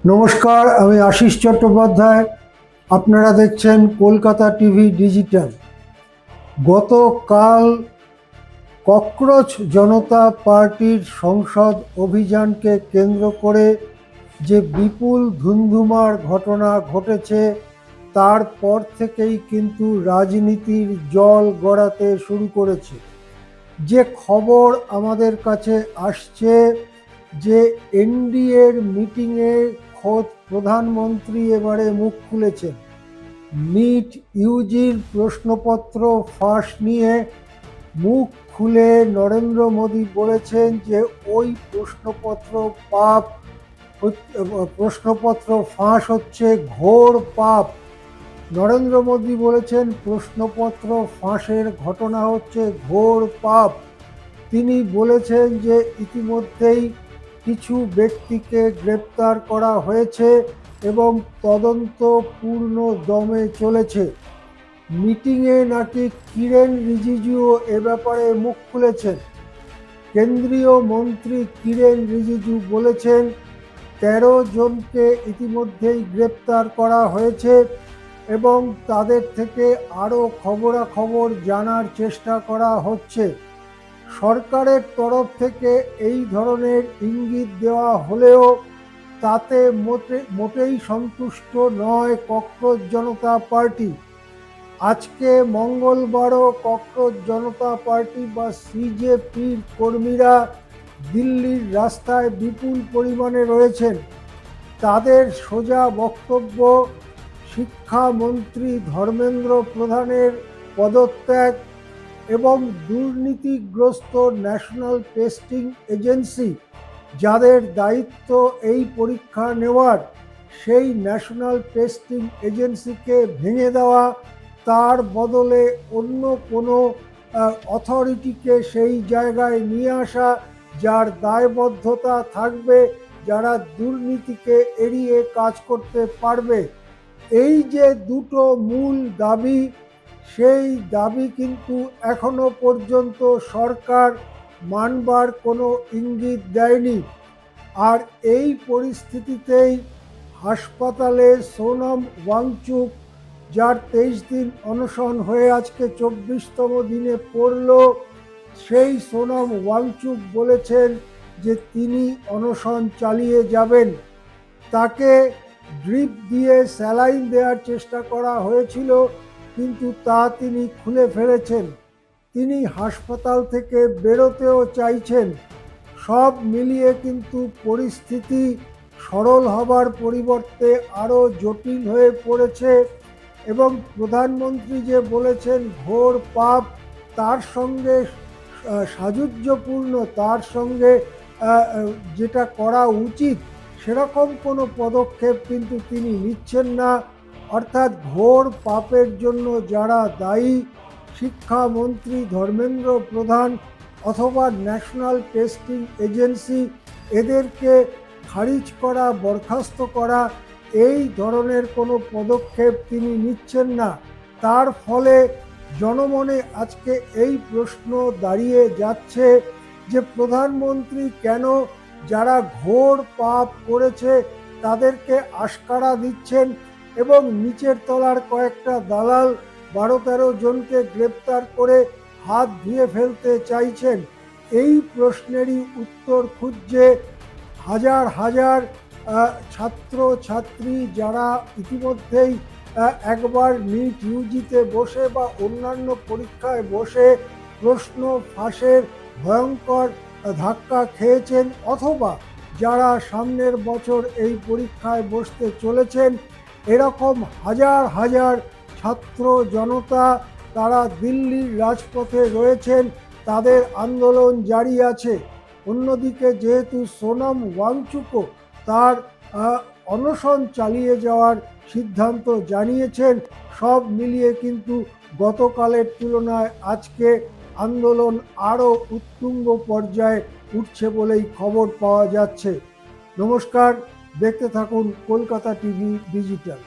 নমস্কার, আমি আশিস চট্টোপাধ্যায়। আপনারা দেখছেন কলকাতা টিভি ডিজিটাল। গতকাল ককরোচ জনতা পার্টির সংসদ অভিযানকে কেন্দ্র করে যে বিপুল ধুন্ধুমার ঘটনা ঘটেছে, তারপর থেকেই কিন্তু রাজনীতির জল গড়াতে শুরু করেছে। যে খবর আমাদের কাছে আসছে যে এনডিএর মিটিংয়ে খোদ প্রধানমন্ত্রী এবারে মুখ খুলেছেন। নিট ইউজির প্রশ্নপত্র ফাঁস নিয়ে মুখ খুলে নরেন্দ্র মোদী বলেছেন যে ওই প্রশ্নপত্র ফাঁস হচ্ছে ঘোর পাপ। নরেন্দ্র মোদী বলেছেন প্রশ্নপত্র ফাঁসের ঘটনা হচ্ছে ঘোর পাপ। তিনি বলেছেন যে ইতিমধ্যেই কিছু ব্যক্তিকে গ্রেপ্তার করা হয়েছে এবং তদন্ত পূর্ণ দমে চলেছে। মিটিংয়ে নাকি কিরেন রিজিজুও এ ব্যাপারে মুখ খুলেছেন। কেন্দ্রীয় মন্ত্রী কিরেন রিজিজু বলেছেন 13 জনকে ইতিমধ্যেই গ্রেপ্তার করা হয়েছে এবং তাদের থেকে আরও খবরাখবর জানার চেষ্টা করা হচ্ছে। সরকারের তরফ থেকে এই ধরনের ইঙ্গিত দেওয়া হলেও তাতে মোটেই সন্তুষ্ট নয় ককরোচ জনতা পার্টি। আজকে মঙ্গলবারও ককরোচ জনতা পার্টি বা সিজেপির কর্মীরা দিল্লির রাস্তায় বিপুল পরিমাণে রয়েছেন। তাদের সোজা বক্তব্য শিক্ষামন্ত্রী ধর্মেন্দ্র প্রধানের পদত্যাগ এবং দুর্নীতিগ্রস্ত ন্যাশনাল টেস্টিং এজেন্সি, যাদের দায়িত্ব এই পরীক্ষা নেওয়ার, সেই ন্যাশনাল টেস্টিং এজেন্সিকে ভেঙে দেওয়া, তার বদলে অন্য কোনো অথরিটিকে সেই জায়গায় নিয়ে আসা যার দায়বদ্ধতা থাকবে, যারা দুর্নীতিকে এড়িয়ে কাজ করতে পারবে। এই যে দুটো মূল দাবি, সেই দাবি কিন্তু এখনো পর্যন্ত সরকার মানবার কোনো ইঙ্গিত দেয়নি। আর এই পরিস্থিতিতেই হাসপাতালে সোনম ওয়াংচুক, যার 23 দিন অনশন হয়ে আজকে 24তম দিনে পড়ল, সেই সোনম ওয়াংচুক বলেছেন যে তিনি অনশন চালিয়ে যাবেন। তাকে ড্রিপ দিয়ে স্যালাইন দেওয়ার চেষ্টা করা হয়েছিল, কিন্তু তা তিনি খুলে ফেলেছেন। তিনি হাসপাতাল থেকে বেরোতেও চাইছেন। সব মিলিয়ে কিন্তু পরিস্থিতি সরল হবার পরিবর্তে আরও জটিল হয়ে পড়েছে এবং প্রধানমন্ত্রী যে বলেছেন ঘোর পাপ, তার সঙ্গে সাযুজ্যপূর্ণ, তার সঙ্গে যেটা করা উচিত সেরকম কোনো পদক্ষেপ কিন্তু তিনি নিচ্ছেন না। অর্থাৎ ঘোর পাপের জন্য যারা দায়ী, শিক্ষামন্ত্রী ধর্মেন্দ্র প্রধান অথবা ন্যাশনাল টেস্টিং এজেন্সি, এদেরকে খারিজ করা, বরখাস্ত করা, এই ধরনের কোনো পদক্ষেপ তিনি নিচ্ছেন না। তার ফলে জনমনে আজকে এই প্রশ্ন দাঁড়িয়ে যাচ্ছে যে প্রধানমন্ত্রী কেন যারা ঘোর পাপ করেছে তাদেরকে আশকারা দিচ্ছেন এবং নিচের তলার কয়েকটা দালাল 12-13 জনকে গ্রেপ্তার করে হাত ধুয়ে ফেলতে চাইছেন। এই প্রশ্নেরই উত্তর খুঁজছে হাজার হাজার ছাত্র ছাত্রী, যারা ইতিমধ্যেই একবার নিট ইউজিতে বসে বা অন্যান্য পরীক্ষায় বসে প্রশ্ন ফাঁসের ভয়ঙ্কর ধাক্কা খেয়েছেন, অথবা যারা সামনের বছর এই পরীক্ষায় বসতে চলেছেন। এরকম হাজার হাজার ছাত্র জনতা তারা দিল্লির রাজপথে রয়েছেন, তাদের আন্দোলন জারি আছে। অন্যদিকে যেহেতু সোনম ওয়াংচুকও তার অনশন চালিয়ে যাওয়ার সিদ্ধান্ত জানিয়েছেন, সব মিলিয়ে কিন্তু গতকালের তুলনায় আজকে আন্দোলন আরও উত্তুঙ্গ পর্যায়ে উঠছে বলেই খবর পাওয়া যাচ্ছে। নমস্কার, দেখতে থাকুন কলকাতা টিভি ডিজিটাল।